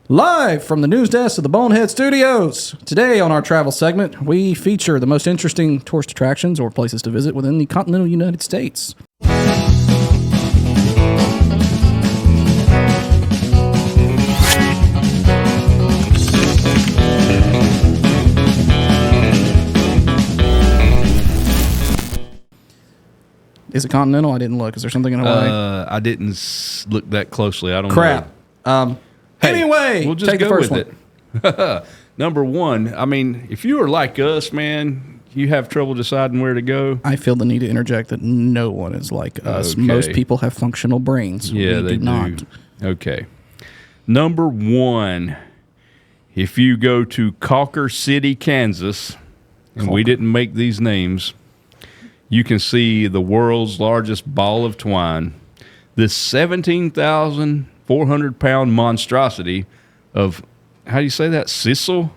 Live from the news desk of the Bonehead Studios. Today on our travel segment, we feature the most interesting tourist attractions or places to visit within the continental United States. Is it continental? I didn't look. Is there something in Hawaii? I didn't look that closely. I don't Crap. know. Anyway, we'll just take go the first with one. it. Number one, I mean, if you are like us, man, you have trouble deciding where to go. I feel the need to interject that no one is like us. Okay. Most people have functional brains. Yeah, we they do not. do. Okay. Number one, if you go to Calker City, Kansas, and we didn't make these names, you can see the world's largest ball of twine. This 17,400-pound monstrosity of, how do you say that, sisal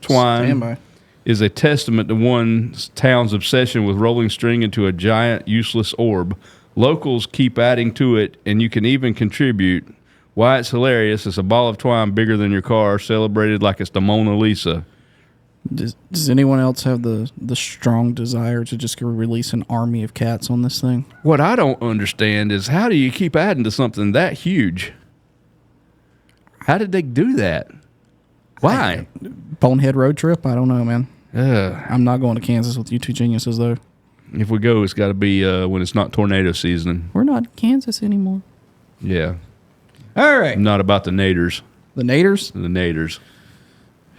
twine Standby. is a testament to one town's obsession with rolling string into a giant, useless orb. Locals keep adding to it, and you can even contribute. Why it's hilarious, it's a ball of twine bigger than your car, celebrated like it's the Mona Lisa. Does anyone else have the strong desire to just release an army of cats on this thing? What I don't understand is, how do you keep adding to something that huge? How did they do that? Why? Bonehead road trip? I don't know, man. I'm not going to Kansas with you two geniuses, though. If we go, it's got to be when it's not tornado season. We're not in Kansas anymore. Yeah. All right. Not about the naders. The naders? The naders.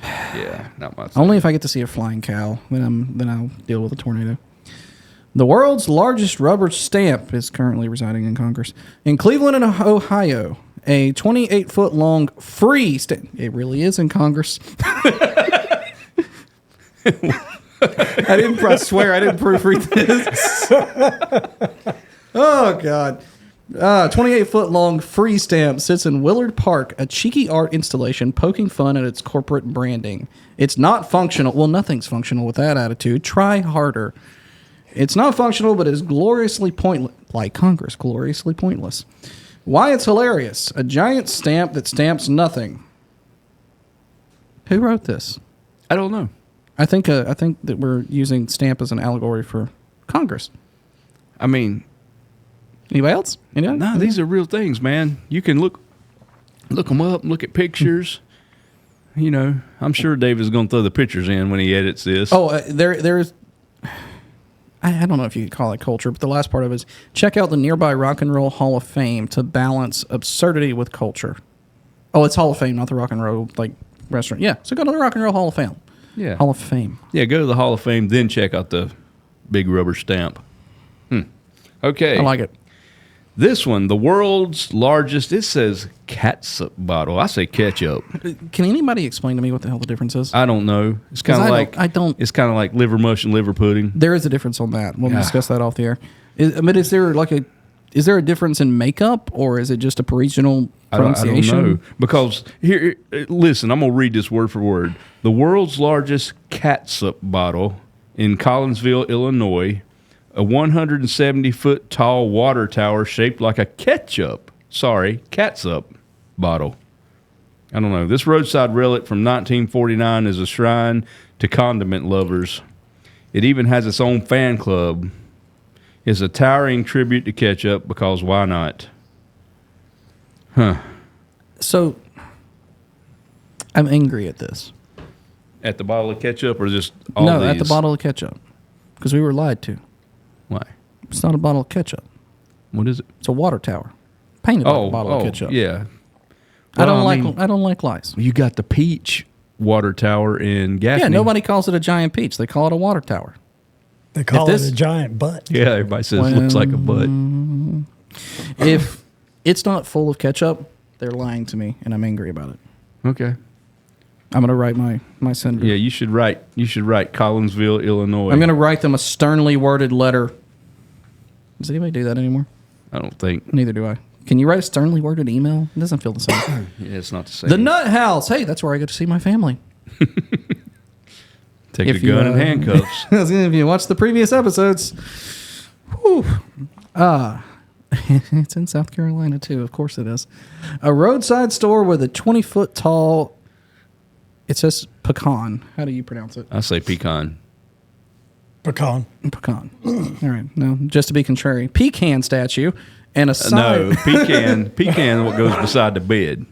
Yeah, not my thing. Only if I get to see a flying cow, then I'll deal with a tornado. The world's largest rubber stamp is currently residing in Congress. In Cleveland, Ohio, a 28-foot long free stamp. It really is in Congress. I swear I didn't proofread this. Oh, God. 28-foot long free stamp sits in Willard Park, a cheeky art installation poking fun at its corporate branding. It's not functional. Well, nothing's functional with that attitude. Try harder. It's not functional, but is gloriously pointless. Like Congress, gloriously pointless. Why it's hilarious. A giant stamp that stamps nothing. Who wrote this? I don't know. I think that we're using stamp as an allegory for Congress. I mean, anybody else? No, these are real things, man. You can look them up, look at pictures. You know, I'm sure David's going to throw the pictures in when he edits this. Oh, there's. I don't know if you could call it culture, but the last part of it is check out the nearby Rock and Roll Hall of Fame to balance absurdity with culture. Oh, it's Hall of Fame, not the Rock and Roll restaurant. Yeah, so go to the Rock and Roll Hall of Fame. Yeah, Hall of Fame. Yeah, go to the Hall of Fame, then check out the big rubber stamp. Okay, I like it. This one, the world's largest, it says catsup bottle. I say ketchup. Can anybody explain to me what the hell the difference is? I don't know. It's kind of like It's kind of like liver mush and liver pudding. There is a difference on that. We'll discuss that off the air. Is there a difference in makeup, or is it just a regional pronunciation? I don't know. Because here, listen, I'm gonna read this word for word. The world's largest catsup bottle in Collinsville, Illinois. A 170-foot tall water tower shaped like a catsup bottle. I don't know. This roadside relic from 1949 is a shrine to condiment lovers. It even has its own fan club. It's a towering tribute to ketchup because why not? So, I'm angry at this. At the bottle of ketchup or just all these? No, at the bottle of ketchup. Because we were lied to. Why? It's not a bottle of ketchup. What is it? It's a water tower. Painted like a bottle of ketchup. Yeah. Well, I don't like lies. You got the peach water tower in Gaffney. Yeah, nobody calls it a giant peach. They call it a water tower. They call it a giant butt. Yeah, everybody says it looks like a butt. If it's not full of ketchup, they're lying to me, and I'm angry about it. Okay. I'm going to write my senator. Yeah, you should write Collinsville, Illinois. I'm going to write them a sternly worded letter. Does anybody do that anymore? I don't think. Neither do I. Can you write a sternly worded email? It doesn't feel the same. Yeah, it's not the same. The Nut House. Hey, that's where I go to see my family. Take a gun and handcuffs. If you watch the previous episodes. Whew. It's in South Carolina, too. Of course it is. A roadside store with a 20-foot tall... It says pecan. How do you pronounce it? I say pecan. Pecan. Pecan. All right. No, just to be contrary. Pecan statue and a sign... No, pecan what goes beside the bed.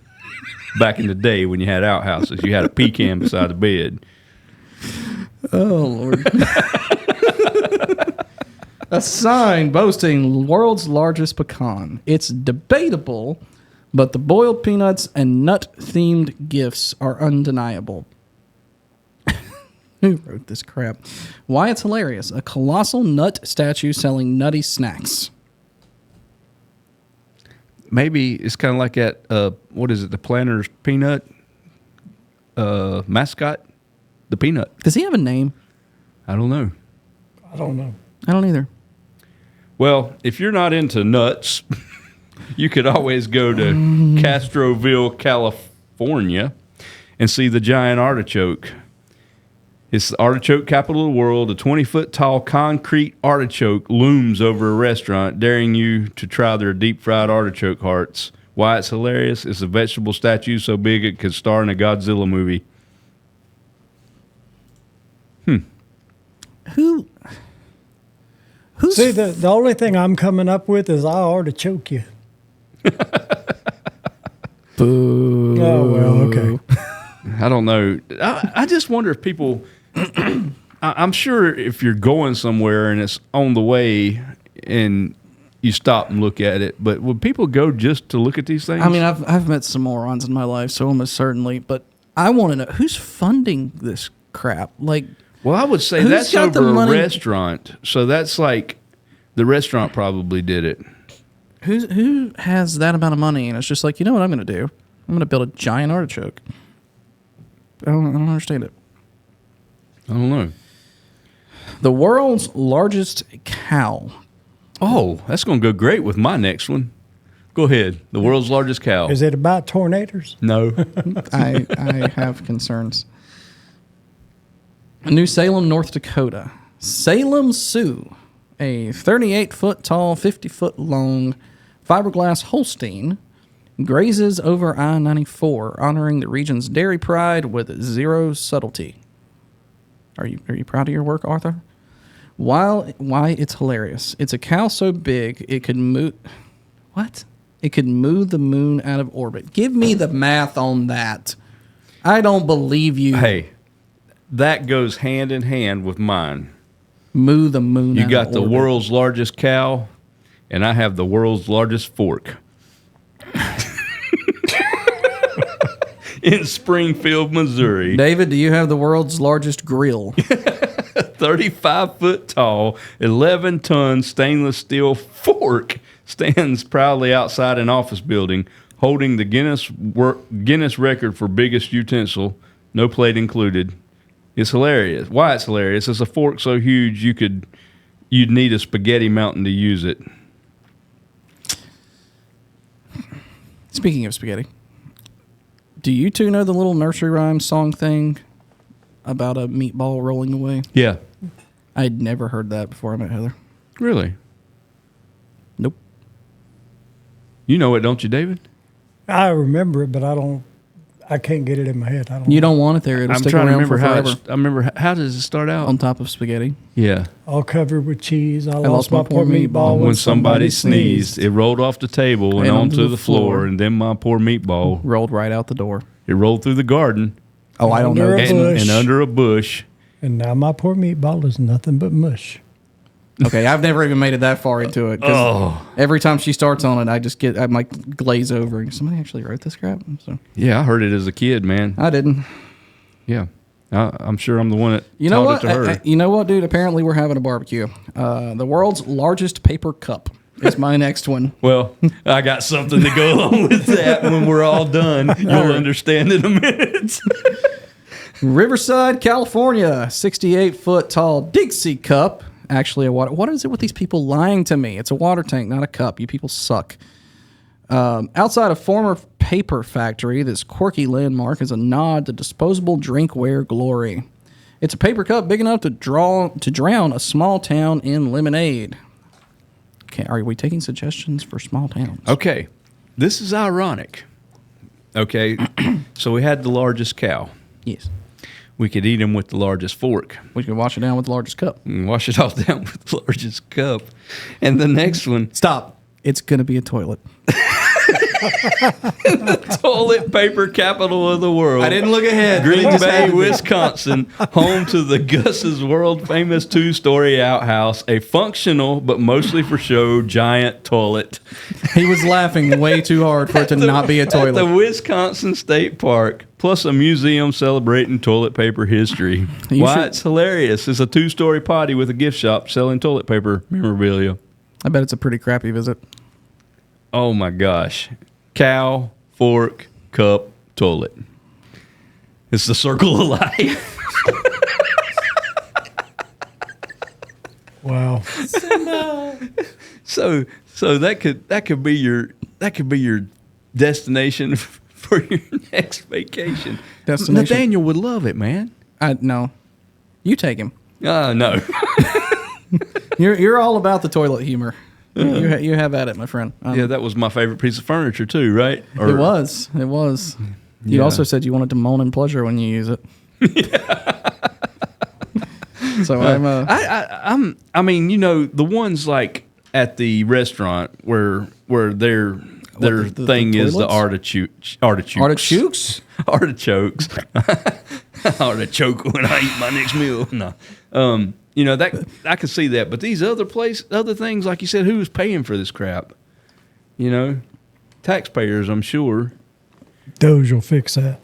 Back in the day when you had outhouses, you had a pecan beside the bed. Oh, Lord. A sign boasting world's largest pecan. It's debatable, but the boiled peanuts and nut-themed gifts are undeniable. Who wrote this crap? Why it's hilarious. A colossal nut statue selling nutty snacks. Maybe it's kind of like that, what is it, the Planters peanut mascot? The peanut. Does he have a name? I don't know. I don't know. I don't either. Well, if you're not into nuts, you could always go to Castroville, California, and see the giant artichoke. It's the artichoke capital of the world. A 20-foot tall concrete artichoke looms over a restaurant, daring you to try their deep-fried artichoke hearts. Why it's hilarious? It's a vegetable statue so big it could star in a Godzilla movie. See, the only thing I'm coming up with is I artichoke you. Boo. Oh, well, okay. I don't know. I just wonder if people... I'm sure if you're going somewhere and it's on the way and you stop and look at it, but would people go just to look at these things? I mean, I've met some morons in my life, so almost certainly, but I want to know, who's funding this crap? Like... Well, I would say who's that's got the over a money? restaurant. So that's like the restaurant probably did it. Who has that amount of money and it's just like, you know what I'm going to do? I'm going to build a giant artichoke. I don't understand it. I don't know. The world's largest cow. Oh, that's going to go great with my next one. Go ahead. The world's largest cow. Is it about tornadoes? No. I have concerns. New Salem, North Dakota. Salem Sioux, a 38-foot tall, 50-foot long fiberglass Holstein, grazes over I-94, honoring the region's dairy pride with zero subtlety. Are you proud of your work, Arthur? Why it's hilarious. It's a cow so big it could move... What? It could move the moon out of orbit. Give me the math on that. I don't believe you. Hey, that goes hand in hand with mine. Move the moon out of orbit. You got the world's largest cow, and I have the world's largest fork. In Springfield, Missouri. David, do you have the world's largest grill? 35-foot tall, 11-ton stainless steel fork stands proudly outside an office building, holding the Guinness record for biggest utensil, no plate included. It's hilarious. Why it's hilarious? It's a fork so huge you'd need a spaghetti mountain to use it. Speaking of spaghetti, do you two know the little nursery rhyme song thing about a meatball rolling away? Yeah. I'd never heard that before I met Heather. Really? Nope. You know it, don't you, David? I remember it, but I can't get it in my head. You don't want it there. It'll stick around for forever. I remember how does it start out? On top of spaghetti. Yeah. All covered with cheese. I lost my poor meatball When somebody sneezed, it rolled off the table and onto the floor, and then my poor meatball rolled right out the door. It rolled through the garden. Oh, I don't know. And under a bush. And now my poor meatball is nothing but mush. Okay, I've never even made it that far into it. Every time she starts on it, I might glaze over. Somebody actually wrote this crap? So yeah, I heard it as a kid, man. I didn't. Yeah. I'm sure I'm the one that taught it to her. You know what, dude? Apparently we're having a barbecue. The world's largest paper cup is my next one. Well, I got something to go along with that when we're all done. You'll understand in a minute. Riverside, California, 68-foot tall Dixie cup. Actually, a water. What is it with these people lying to me? It's a water tank, not a cup. You people suck. Outside a former paper factory, this quirky landmark is a nod to disposable drinkware glory. It's a paper cup big enough to drown a small town in lemonade. Okay, are we taking suggestions for small towns? Okay, this is ironic. Okay, so we had the largest cow. Yes. We could eat him with the largest fork. We can wash it down with the largest cup. And wash it all down with the largest cup. And the next one, Stop. It's going to be a toilet. toilet paper capital of the world. I didn't look ahead. Green It just had Bay, to be. Wisconsin, home to the Gus's world famous 2-story outhouse, a functional but mostly for show giant toilet. He was laughing way too hard for it to not be a At the toilet. Wisconsin State Park, plus a museum celebrating toilet paper history. You Why should- it's hilarious. It's a 2-story potty with a gift shop selling toilet paper memorabilia. I bet it's a pretty crappy visit. Oh my gosh. Cow, fork, cup, toilet. It's the circle of life. Wow. So that could be your destination for your next vacation. Destination. Nathaniel would love it, man. No. You take him. No. You're all about the toilet humor. You have at it, my friend. Yeah, that was my favorite piece of furniture too, right? It was. You Yeah. also said you wanted to moan in pleasure when you use it. So I mean, you know, the ones like at the restaurant where their the thing is the toilets? artichokes. Artichokes? Artichoke when I eat my next meal. No. You know, that I could see that, but these other things, like you said, who's paying for this crap? You know, taxpayers, I'm sure. Doge will fix that.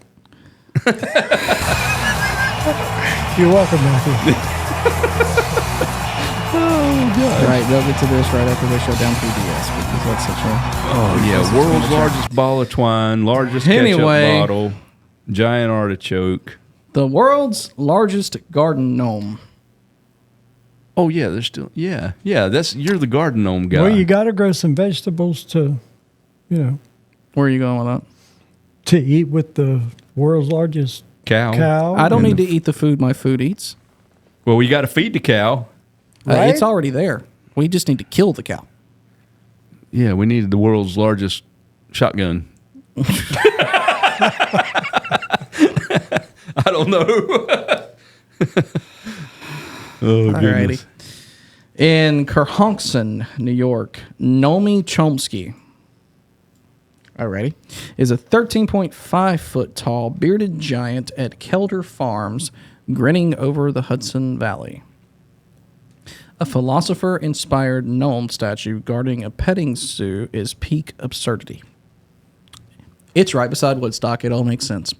You're welcome, Matthew. Right, they'll get to this right after they shut down PBS because that's such a... Oh yeah, world's largest ball of twine, largest Anyway. ketchup bottle, giant artichoke. The world's largest garden gnome. Oh yeah, there's still yeah. You're the garden gnome guy. Well, you got to grow some vegetables to, Where are you going with that? to eat with the world's largest cow. I don't and need to eat the food my food eats. Well, we got to feed the cow. Right? It's already there. We just need to kill the cow. Yeah, we needed the world's largest shotgun. I don't know. Oh, goodness. Alrighty. In Kerhonkson, New York, Nomi Chomsky, alrighty, is a 13.5 foot tall bearded giant at Kelder Farms, grinning over the Hudson Valley. A philosopher-inspired gnome statue guarding a petting zoo is peak absurdity. It's right beside Woodstock. It all makes sense.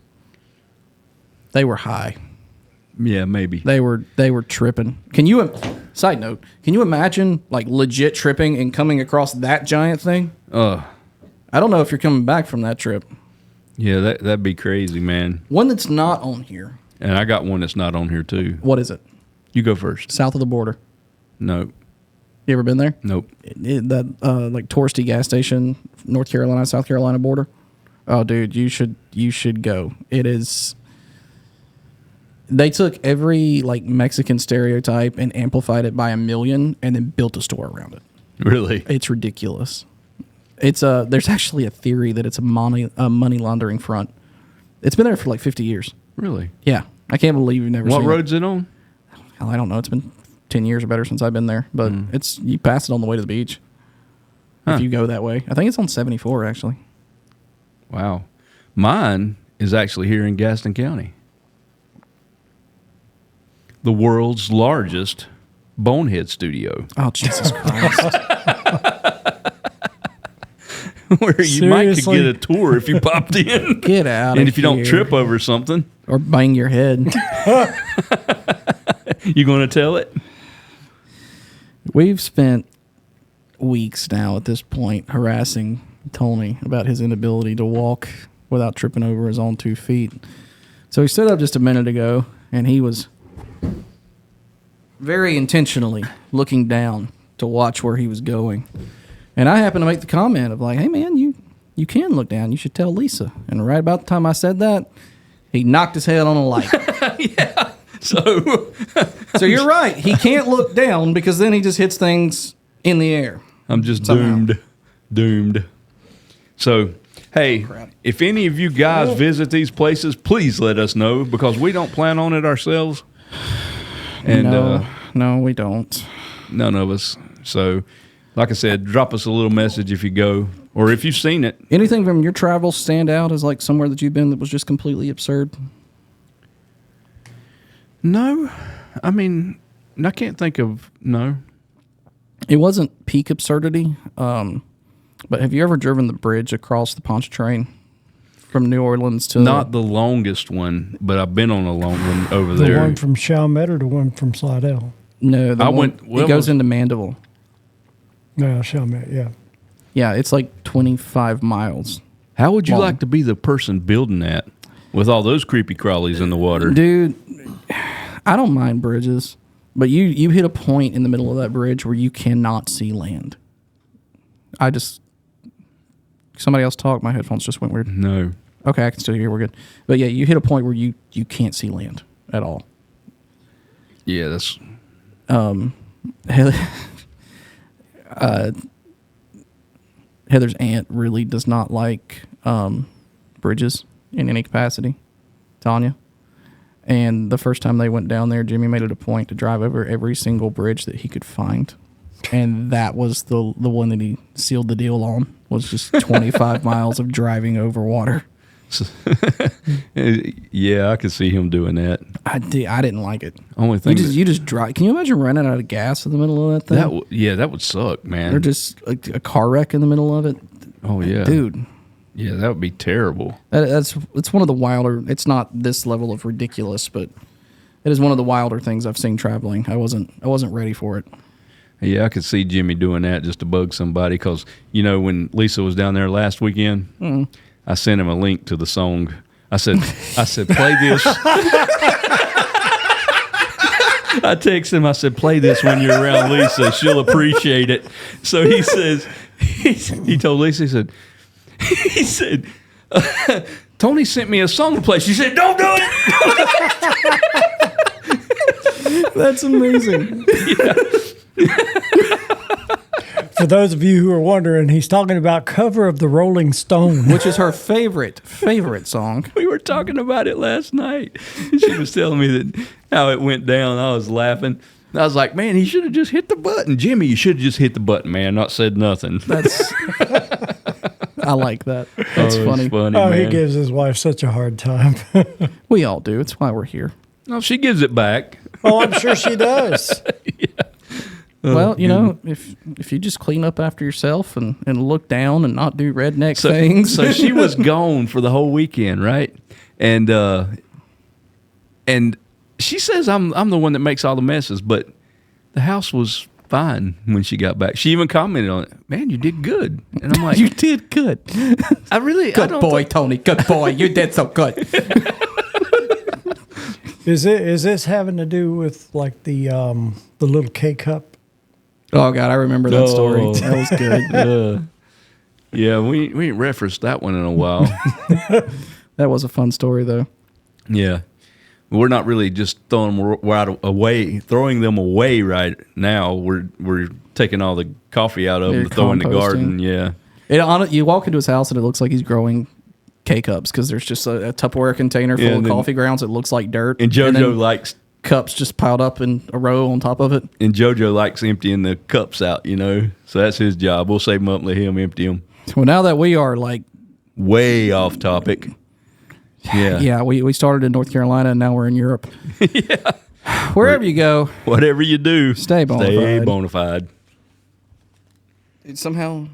They were high. Yeah, maybe. They were tripping. Side note, can you imagine like legit tripping and coming across that giant thing? I don't know if you're coming back from that trip. Yeah, that'd be crazy, man. One that's not on here. And I got one that's not on here too. What is it? You go first. South of the border. Nope. You ever been there? Nope. That like touristy gas station, North Carolina, South Carolina border. Oh, dude, you should go. It is. They took every like Mexican stereotype and amplified it by 1,000,000, and then built a store around it. Really? It's ridiculous. There's actually a theory that it's a money laundering front. It's been there for like 50 years. Really? Yeah, I can't believe you've never What seen road's it on? Hell, I don't know. It's been 10 years or better since I've been there, but you pass it on the way to the beach. Huh. If you go that way, I think it's on 74 actually. Wow. Mine is actually here in Gaston County. The world's largest bonehead studio. Oh Jesus Christ! Where you might could Seriously? get a tour if you popped in. Get out! And of if you don't here. trip over something, or bang your head. you going to tell it? We've spent weeks now at this point harassing Tony about his inability to walk without tripping over his own 2 feet. So he stood up just a minute ago, and he was very intentionally looking down to watch where he was going. And I happened to make the comment of like, hey, man, you can look down. You should tell Lisa. And right about the time I said that, he knocked his head on a light. Yeah. So So you're right. He can't look down because then he just hits things in the air. I'm just Somehow. doomed. So, hey, if any of you guys visit these places, please let us know because we don't plan on it ourselves. And no, we don't. none of us. So, like I said, drop us a little message if you go or if you've seen it. Anything from your travels stand out as like somewhere that you've been that was just completely absurd? No, I mean, I can't think of no. It wasn't peak absurdity, but have you ever driven the bridge across the Pontchartrain from New Orleans to... Not the longest one, but I've been on a long one over The there. one from Chalmette or the one from Slidell? No, it goes into Mandeville. No, Chalmette, yeah. Yeah, it's like 25 miles. How would you long. like to be the person building that with all those creepy crawlies in the water? Dude, I don't mind bridges, but you hit a point in the middle of that bridge where you cannot see land. Somebody else talk. My headphones just went weird. No. Okay, I can still hear. We're good. But yeah, you hit a point where you can't see land at all. Yeah, that's... Heather's aunt really does not like bridges in any capacity, Tanya. And the first time they went down there, Jimmy made it a point to drive over every single bridge that he could find. And that was the one that he sealed the deal on, was just 25 miles of driving over water. Yeah, I could see him doing that. I didn't like it. Only thing You just drive. Can you imagine running out of gas in the middle of that thing? that would suck, man. Or just like a car wreck in the middle of it. Oh yeah, Dude. Yeah, that would be terrible. It's one of the wilder. It's not this level of ridiculous, but it is one of the wilder things I've seen traveling. I wasn't ready for it. Yeah, I could see Jimmy doing that just to bug somebody because when Lisa was down there last weekend, I sent him a link to the song. I said, play this. I texted him. I said, play this when you're around Lisa. She'll appreciate it. So he says, he told Lisa, he said, Tony sent me a song to play. She said, don't do it. That's amazing. For those of you who are wondering, he's talking about cover of the Rolling Stone. Which is her favorite song. We were talking about it last night. She was telling me that how it went down. I was laughing. I was like, man, he should have just hit the button. Jimmy, you should have just hit the button, man, not said nothing. I like that. That's funny. Funny, Oh, man. he gives his wife such a hard time. We all do. It's why we're here. No, she gives it back. Oh, I'm sure she does. Well, if you just clean up after yourself and look down and not do redneck things. So she was gone for the whole weekend, right? And she says I'm the one that makes all the messes, but the house was fine when she got back. She even commented on it. Man, you did good. And I'm like, you did good. Good boy, Tony. Good boy. You did so good. Is this having to do with like the little K cup? Oh God, I remember that story. That was good. Yeah, we ain't referenced that one in a while. That was a fun story though. Yeah. We're not really just throwing them away right now. We're taking all the coffee out of them, to throw in the garden. Yeah. You walk into his house and it looks like he's growing K-cups because there's just a Tupperware container full of coffee grounds. It looks like dirt. And JoJo likes cups just piled up in a row on top of it. And JoJo likes emptying the cups out, So that's his job. We'll save them up and let him empty them. Well, now that we are like way off topic. Yeah. Yeah, we started in North Carolina and now we're in Europe. Yeah. Wherever you go. Whatever you do. Stay bona fide. Stay bona fide. Somehow